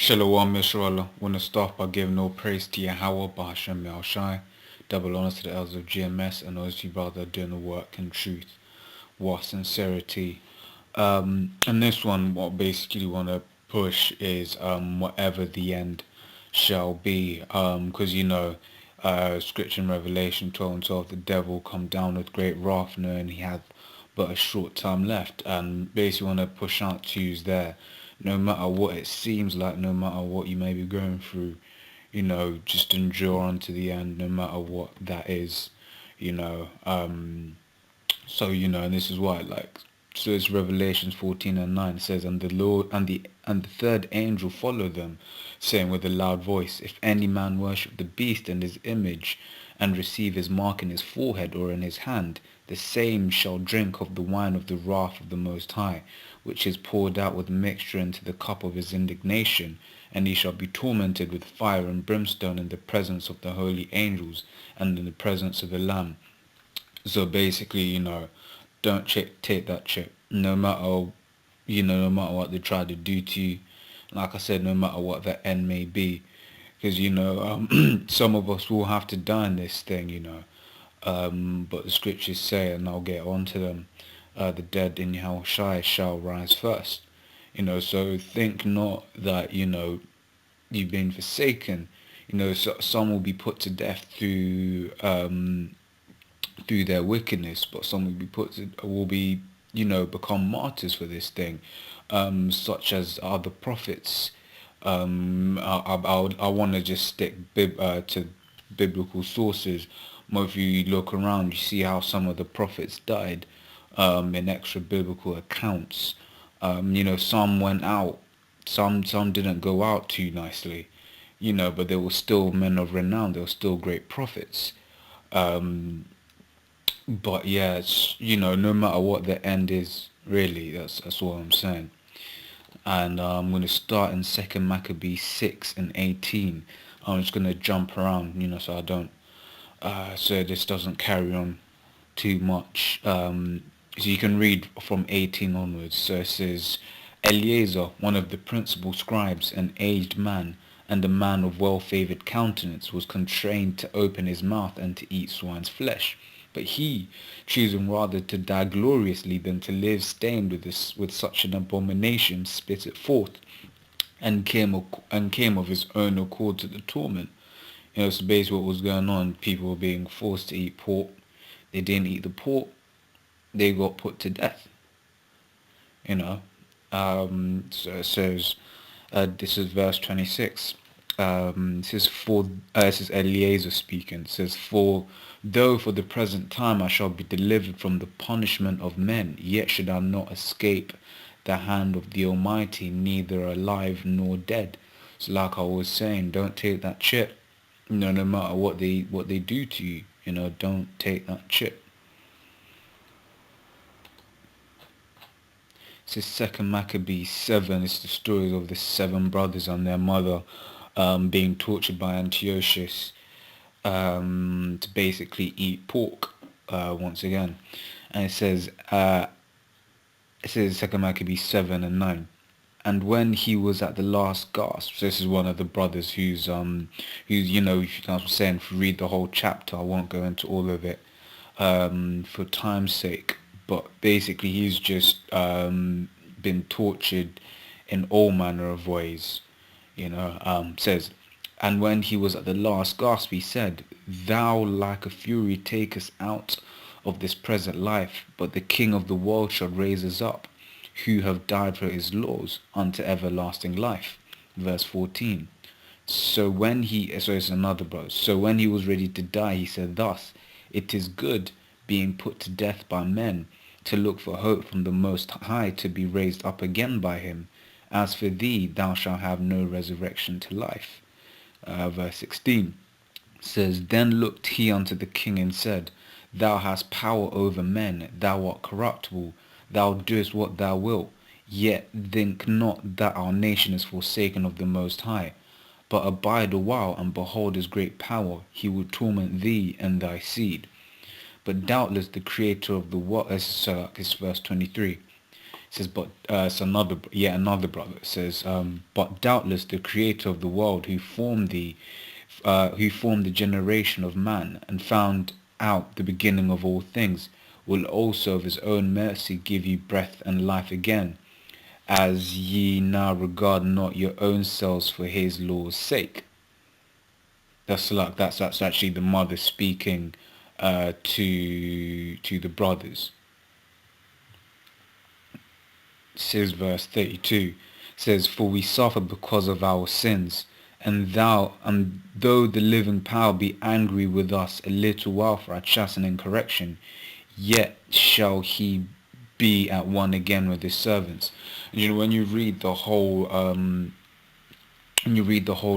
Shalom Yisrael. Want to start by giving all praise to Yahweh, Bahashem Yahushai. Double honors to the elders of GMS and those you brother doing the work in truth, what sincerity. And this one, what basically want to push is whatever the end shall be. Because Scripture in Revelation 12 and 12, the devil come down with great wrath, knowing he hath but a short time left, and basically want to push out to use there. No matter what it seems like, no matter what you may be going through, just endure unto the end, no matter what that is, you know. And this is why, so it's Revelations 14 and 9. It says, and the Lord and the third angel followed them, saying with a loud voice, if any man worship the beast and his image, and receive his mark in his forehead or in his hand, the same shall drink of the wine of the wrath of the Most High, which is poured out with mixture into the cup of his indignation, and he shall be tormented with fire and brimstone in the presence of the holy angels and in the presence of the Lamb. So basically, don't take that chip. No matter what they try to do to you. Like I said, no matter what the end may be, because some of us will have to die in this thing. But the scriptures say, and I'll get onto them, the dead in Yahushua shall rise first. So think not that you've been forsaken. Some will be put to death through their wickedness, but some will become martyrs for this thing, such as are the prophets. I want to just stick to biblical sources. More if you look around, you see how some of the prophets died in extra biblical accounts. Some went out, some didn't go out too nicely, but they were still men of renown. They were still great prophets. But yeah, no matter what the end is, really, that's what I'm saying. And I'm going to start in 2nd Maccabees 6 and 18. I'm just going to jump around, so I don't, so this doesn't carry on too much. So you can read from 18 onwards. So it says, Eleazar, one of the principal scribes, an aged man, and a man of well-favoured countenance, was constrained to open his mouth and to eat swine's flesh. But he, choosing rather to die gloriously than to live stained with such an abomination, spit it forth, and came of his own accord to the torment. So basically what was going on, people were being forced to eat pork. They didn't eat the pork, they got put to death. So it says, this is verse 26. This is Eliezer speaking. It says, for though for the present time I shall be delivered from the punishment of men, yet should I not escape the hand of the Almighty, neither alive nor dead. So like I was saying, don't take that chip. No matter what they do to you, don't take that chip. This is 2nd Maccabees 7. It's the stories of the 7 brothers and their mother being tortured by Antiochus to basically eat pork once again. And it says 2nd Maccabees 7 and 9. And when he was at the last gasp, so this is one of the brothers who's if you guys were saying, if you read the whole chapter, I won't go into all of it for time's sake. But basically, he's just been tortured in all manner of ways. Says, and when he was at the last gasp, he said, thou like a fury take us out of this present life, but the King of the world shall raise us up, who have died for his laws, unto everlasting life. Verse 14. So it's another brother. So when he was ready to die, he said thus, it is good, being put to death by men, to look for hope from the Most High to be raised up again by him. As for thee, thou shalt have no resurrection to life. Verse 16 says, then looked he unto the king and said, thou hast power over men, thou art corruptible, thou doest what thou wilt. Yet think not that our nation is forsaken of the Most High, but abide a while, and behold his great power, he will torment thee and thy seed. But doubtless the creator of the world, this is verse 23, It says, but it's another brother. It says, but doubtless the creator of the world who formed the generation of man and found out the beginning of all things, will also of his own mercy give you breath and life again, as ye now regard not your own selves for his law's sake. That's actually the mother speaking to the brothers. It says verse 32 says, for we suffer because of our sins, and though the living power be angry with us a little while for our chastening and correction, yet shall he be at one again with his servants. And when you read the whole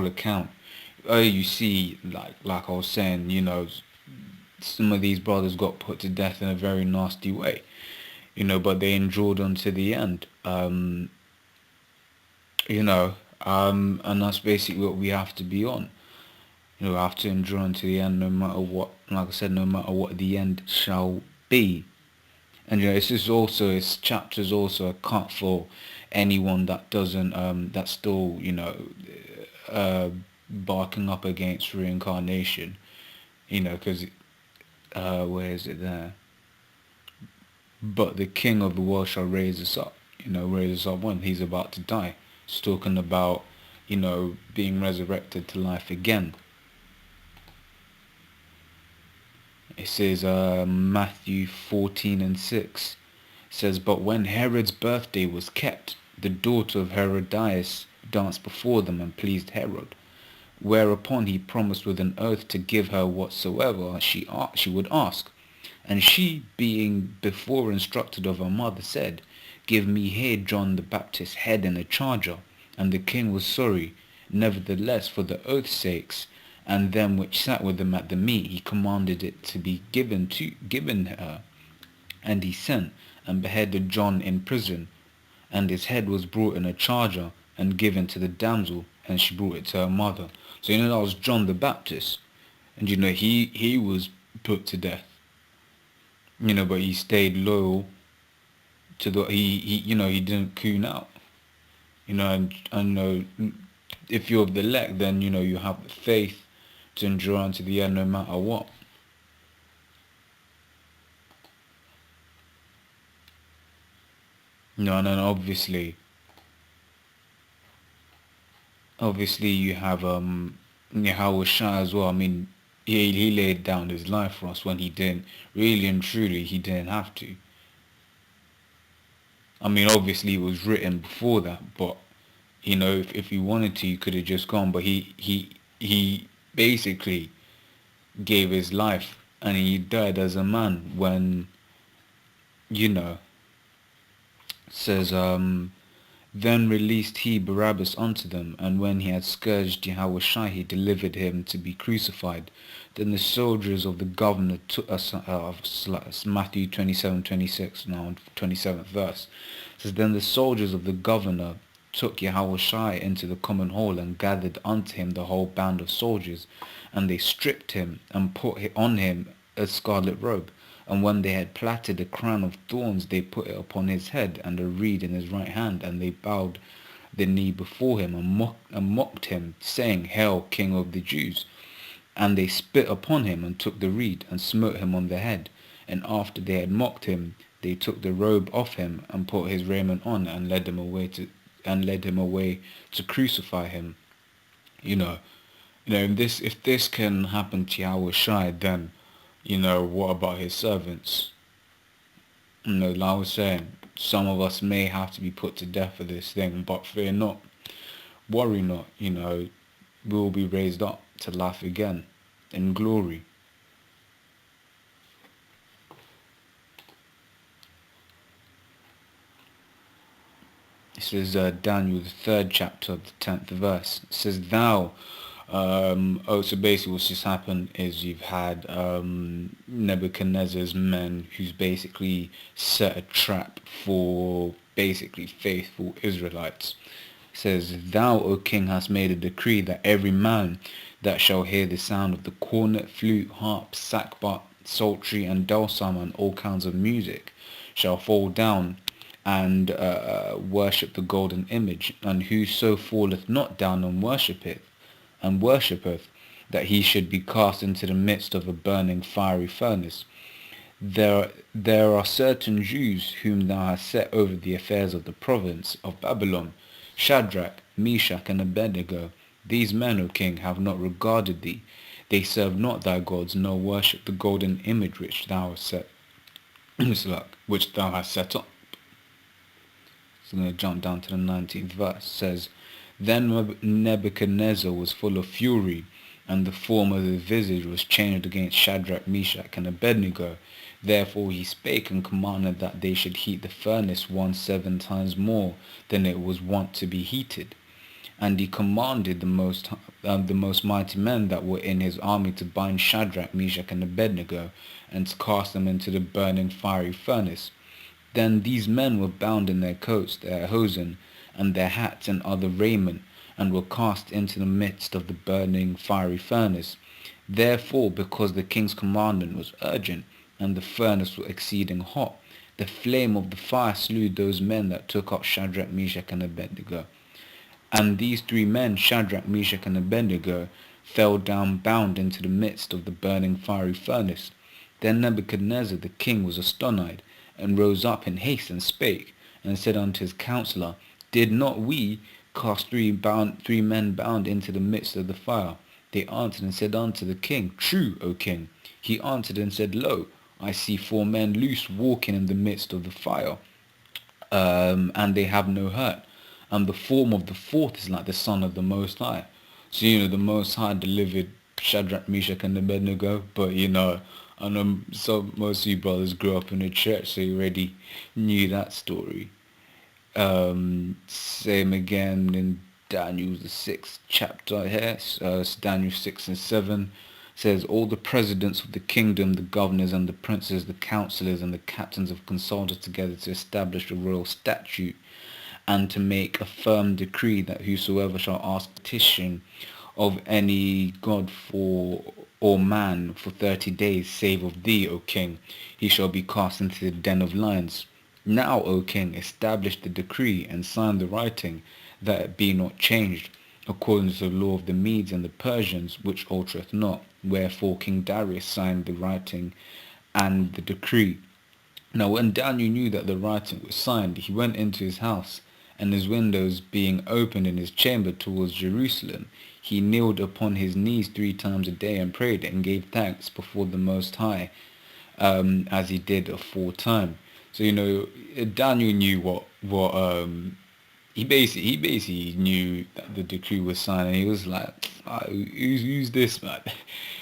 account, you see, like I was saying, some of these brothers got put to death in a very nasty way, but they endured unto the end. And that's basically what we have to be on. We have to endure unto the end, no matter what. Like I said, no matter what the end shall be. And this chapter's also a cut for anyone that doesn't, that's still, barking up against reincarnation. Because where is it there? But the King of the world shall raise us up. Raise us up when he's about to die. It's talking about, being resurrected to life again. It says Matthew 14:6. It says, but when Herod's birthday was kept, the daughter of Herodias danced before them and pleased Herod. Whereupon he promised with an oath to give her whatsoever she would ask. And she, being before instructed of her mother, said, give me here John the Baptist's head in a charger. And the king was sorry. Nevertheless, for the oath's sakes, and them which sat with them at the meat, he commanded it to be given her. And he sent and beheaded John in prison. And his head was brought in a charger and given to the damsel, and she brought it to her mother. So that was John the Baptist. And he was put to death. But he stayed loyal to he didn't coon out. And if you're of the elect, then you have the faith to endure unto the end no matter what. And then obviously you have Yahweh Shai as well. I mean, he laid down his life for us when he didn't, really and truly, he didn't have to. I mean, obviously it was written before that, but if he wanted to, he could have just gone. But he basically gave his life, and he died as a man when, says, then released he Barabbas unto them, and when he had scourged Yahushua, he delivered him to be crucified. Then the soldiers of the governor took us, Matthew 27:26, now 27th verse. It says, then the soldiers of the governor took Yahushua into the common hall, and gathered unto him the whole band of soldiers, and they stripped him, and put on him a scarlet robe. And when they had plaited a crown of thorns, they put it upon his head, and a reed in his right hand, and they bowed the knee before him, and mocked him, saying, Hail, King of the Jews! And they spit upon him, and took the reed, and smote him on the head. And after they had mocked him, they took the robe off him, and put his raiment on, and led him away to crucify him. If this can happen to Yahushua, then what about his servants? Like I was saying, some of us may have to be put to death for this thing, but fear not, worry not, we will be raised up to life again in glory. This is Daniel, the 3rd chapter, the 10th verse. It says, thou, so basically what's just happened is you've had Nebuchadnezzar's men who's basically set a trap for basically faithful Israelites. It says, thou, O king, hast made a decree that every man that shall hear the sound of the cornet, flute, harp, sackbut, psaltery, and dulcimer, and all kinds of music, shall fall down and worship the golden image, and whoso falleth not down and worshippeth, that he should be cast into the midst of a burning fiery furnace. There are certain Jews whom thou hast set over the affairs of the province of Babylon, Shadrach, Meshach, and Abednego. These men, O king, have not regarded thee. They serve not thy gods, nor worship the golden image which thou hast set, which thou hast set up. So I'm going to jump down to the 19th verse. It says, Then Nebuchadnezzar was full of fury, and the form of the visage was changed against Shadrach, Meshach, and Abednego. Therefore he spake and commanded that they should heat the furnace 7 times more than it was wont to be heated. And he commanded the most mighty men that were in his army to bind Shadrach, Meshach, and Abednego, and to cast them into the burning fiery furnace. Then these men were bound in their coats, their hosen, and their hats and other raiment, and were cast into the midst of the burning fiery furnace. Therefore, because the king's commandment was urgent, and the furnace was exceeding hot, the flame of the fire slew those men that took up Shadrach, Meshach, and Abednego. And these 3 men, Shadrach, Meshach, and Abednego, fell down bound into the midst of the burning fiery furnace. Then Nebuchadnezzar the king was astonished, and rose up in haste, and spake, and said unto his counselor, Did not we cast 3 men bound into the midst of the fire? They answered and said unto the king, True, O king. He answered and said, Lo, I see 4 men loose walking in the midst of the fire, and they have no hurt. And the form of the 4th is like the Son of the Most High. So, the Most High delivered Shadrach, Meshach, and Abednego, but, I know most of you brothers grew up in the church, so you already knew that story. Same again in Daniel the 6th chapter here, Daniel 6 and 7 says, All the presidents of the kingdom, the governors and the princes, the counselors and the captains have consulted together to establish a royal statute and to make a firm decree that whosoever shall ask petition of any god or man for 30 days, save of thee, O king, he shall be cast into the den of lions. Now, O king, establish the decree and sign the writing, that it be not changed, according to the law of the Medes and the Persians, which altereth not. Wherefore King Darius signed the writing and the decree. Now when Daniel knew that the writing was signed, he went into his house, and his windows being opened in his chamber towards Jerusalem, he kneeled upon his knees 3 times a day and prayed and gave thanks before the Most High, as he did aforetime. So Daniel knew what he basically knew that the decree was signed, and he was like, who's this man?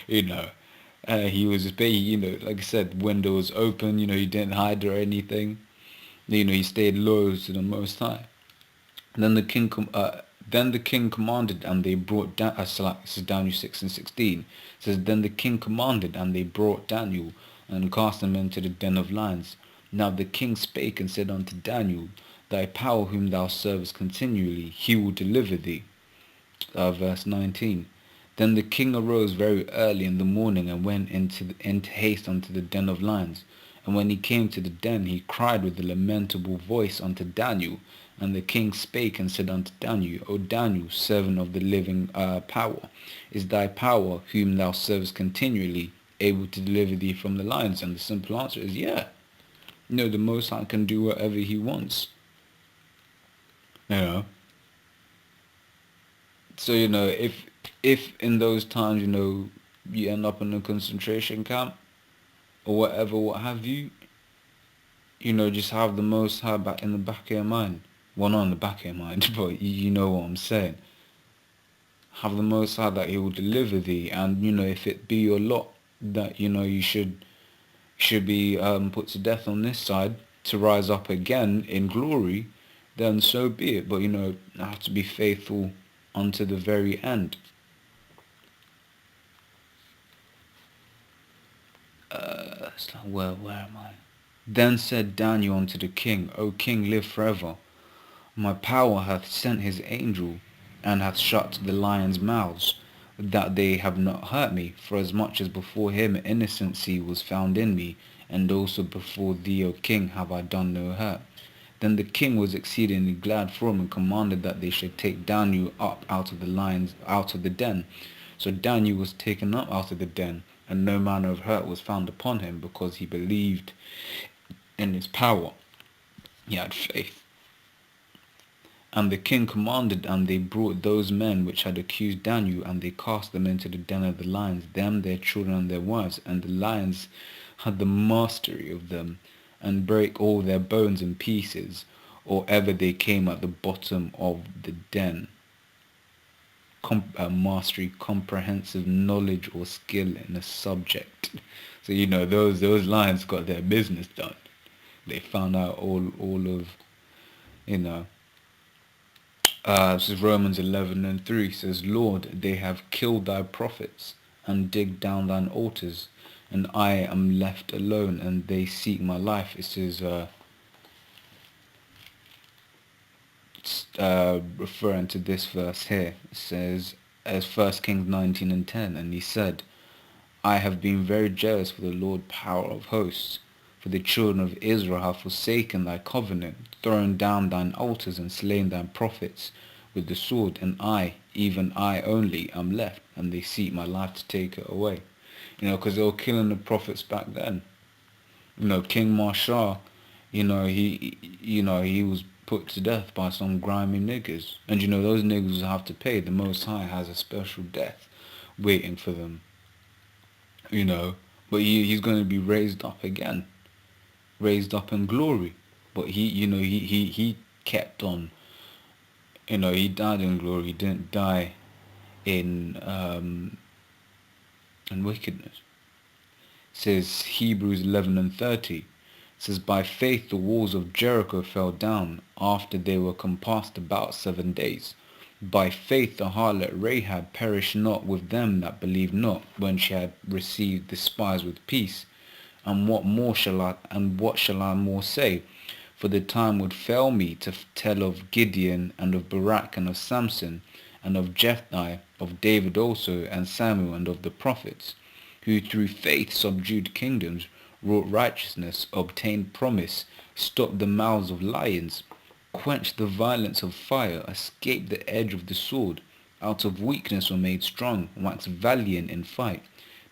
He was just like I said, windows open. He didn't hide or anything. He stayed loyal to the Most High. Then the king commanded, and they brought down. This is Daniel 6 and 16. It says, Then the king commanded, and they brought Daniel, and cast him into the den of lions. Now the king spake and said unto Daniel, Thy power whom thou servest continually, he will deliver thee. Verse 19. Then the king arose very early in the morning, and went into haste unto the den of lions. And when he came to the den, he cried with a lamentable voice unto Daniel. And the king spake and said unto Daniel, O Daniel, servant of the living power, is thy power, whom thou servest continually, able to deliver thee from the lions? And the simple answer is, yeah. The Most High can do whatever he wants. So, if in those times, you end up in a concentration camp, or whatever, what have you, just have the Most High back in the back of your mind. Well, not in the back of your mind, but you know what I'm saying. Have the Most High that he will deliver thee, and, if it be your lot that, you should be put to death on this side to rise up again in glory, then so be it. But, have to be faithful unto the very end. Where am I? Then said Daniel unto the king, O king, live forever. My power hath sent his angel, and hath shut the lions' mouths, that they have not hurt me, for as much as before him innocency was found in me, and also before thee, O king, have I done no hurt. Then the king was exceedingly glad for him and commanded that they should take Daniel up out of the lions, out of the den. So Daniel was taken up out of the den, and no manner of hurt was found upon him, because he believed in his power. He had faith. And the king commanded, and they brought those men which had accused Daniel, and they cast them into the den of the lions, them, their children, and their wives. And the lions had the mastery of them, and brake all their bones in pieces, or ever they came at the bottom of the den. Mastery, comprehensive knowledge or skill in a subject. So those lions got their business done. They found out all of this is Romans 11:3 says, Lord, they have killed thy prophets and digged down thine altars, and I am left alone, and they seek my life. It says, referring to this verse here, it says, as 1 Kings 19:10, and he said, I have been very jealous for the Lord power of hosts, for the children of Israel have forsaken thy covenant, thrown down thine altars, and slain thine prophets with the sword, and I, even I only, am left, and they seek my life to take it away. Because they were killing the prophets back then. King Marshall, he was put to death by some grimy niggers. And those niggers will have to pay. The Most High has a special death waiting for them. But he's going to be raised up again. Raised up in glory. But he kept on. He died in glory. He didn't die in wickedness. It says Hebrews 11:30. It says, by faith the walls of Jericho fell down after they were compassed about 7 days. By faith the harlot Rahab perished not with them that believed not, when she had received the spies with peace. And what shall I more say? For the time would fail me to tell of Gideon, and of Barak, and of Samson, and of Jephthah, of David also, and Samuel, and of the prophets, who through faith subdued kingdoms, wrought righteousness, obtained promise, stopped the mouths of lions, quenched the violence of fire, escaped the edge of the sword, out of weakness were made strong, waxed valiant in fight,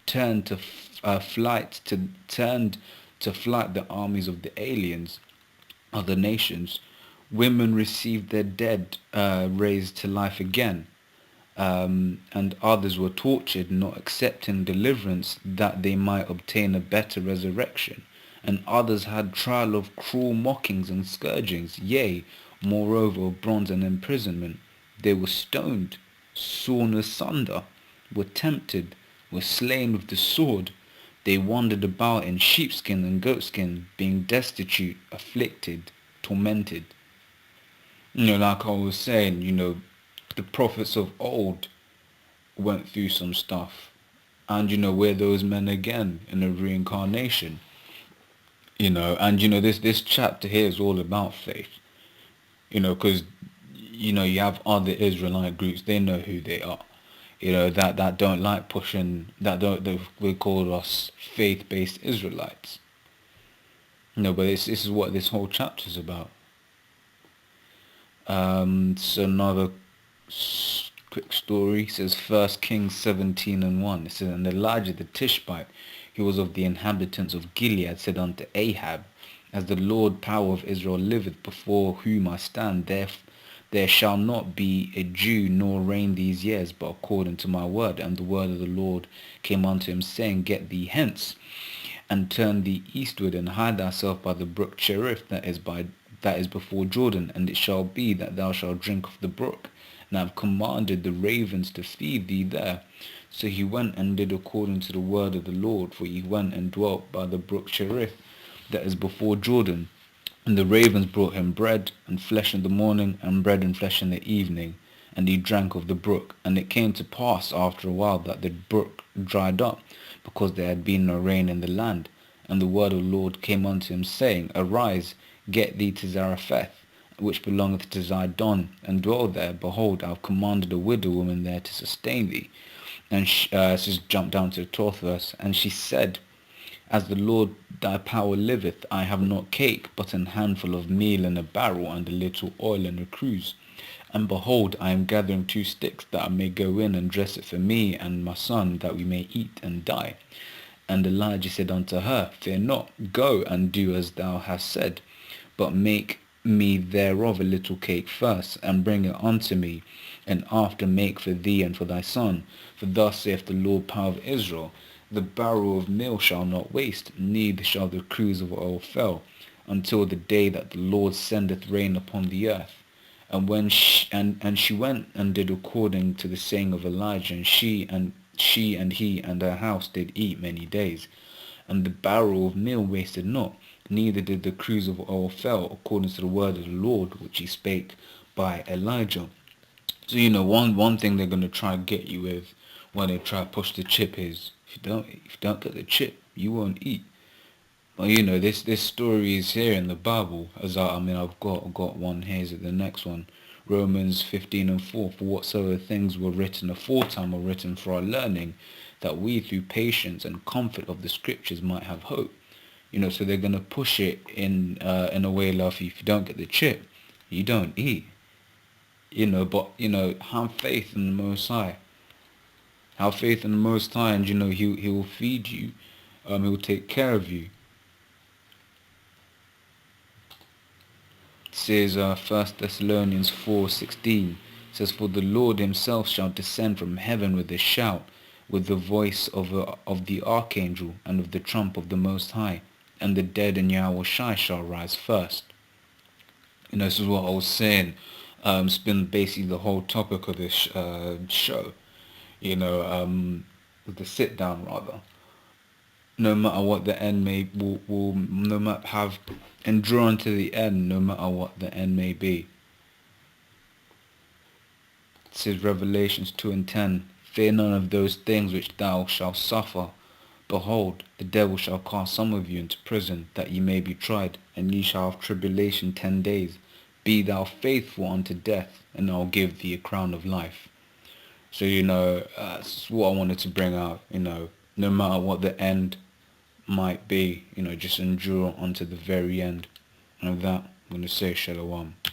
turned to flight the armies of the aliens, other nations. Women received their dead raised to life again, and others were tortured, not accepting deliverance, that they might obtain a better resurrection. And others had trial of cruel mockings and scourgings, yea, moreover of bronze and imprisonment. They were stoned, sawn asunder, were tempted, were slain with the sword. They wandered about in sheepskin and goatskin, being destitute, afflicted, tormented. Like I was saying, the prophets of old went through some stuff. And we're those men again in a reincarnation. This chapter here is all about faith. Because you have other Israelite groups, they know who they are. That don't like pushing, we call us faith-based Israelites. But this is what this whole chapter is about. So another quick story. It says 1 Kings 17:1. It says, and Elijah the Tishbite, who was of the inhabitants of Gilead, said unto Ahab, as the Lord power of Israel liveth, before whom I stand, there shall not be a Jew nor reign these years, but according to my word. And the word of the Lord came unto him, saying, get thee hence, and turn thee eastward, and hide thyself by the brook Cherith, that is before Jordan. And it shall be that thou shalt drink of the brook, and I have commanded the ravens to feed thee there. So he went and did according to the word of the Lord, for he went and dwelt by the brook Cherith, that is before Jordan. And the ravens brought him bread and flesh in the morning, and bread and flesh in the evening, and he drank of the brook. And it came to pass after a while that the brook dried up, because there had been no rain in the land. And the word of the Lord came unto him, saying, arise, get thee to Zarephath, which belongeth to Zidon, and dwell there. Behold, I have commanded a widow woman there to sustain thee. And she just jumped down to the 12th verse. And she said, As the Lord thy power liveth, I have not cake, but an handful of meal in a barrel, and a little oil in a cruse. And behold, I am gathering 2 sticks, that I may go in and dress it for me and my son, that we may eat and die. And Elijah said unto her, Fear not, go and do as thou hast said, but make me thereof a little cake first, and bring it unto me, and after make for thee and for thy son. For thus saith the Lord power of Israel, the barrel of meal shall not waste, neither shall the cruse of oil fail, until the day that the Lord sendeth rain upon the earth. And when she went and did according to the saying of Elijah, and she and he and her house did eat many days. And the barrel of meal wasted not, neither did the cruse of oil fail, according to the word of the Lord which he spake by Elijah. So one thing they're gonna try to get you with when they try to push the chip is if you don't get the chip, you won't eat. But this story is here in the Bible. I've got one here. Is it the next one? Romans 15:4. For whatsoever things were written aforetime were written for our learning, that we through patience and comfort of the scriptures might have hope. So they're gonna push it in a way like, if you don't get the chip, you don't eat. But have faith in the Most High. Have faith in the Most High, and he will feed you. He will take care of you. It says 1 Thessalonians 4:16 says, For the Lord himself shall descend from heaven with a shout, with the voice of the archangel, and with the trump of the Most High, and the dead in Yahweh Shai shall rise first. This is what I was saying. It's been basically the whole topic of this show. With the sit down rather. No matter what the end will no matter have endure unto the end, no matter what the end may be. It says Revelations 2:10, Fear none of those things which thou shalt suffer. Behold, the devil shall cast some of you into prison, that ye may be tried, and ye shall have tribulation 10 days. Be thou faithful unto death, and I'll give thee a crown of life. So that's what I wanted to bring out. No matter what the end might be, just endure unto the very end. And with that, I'm going to say shalom.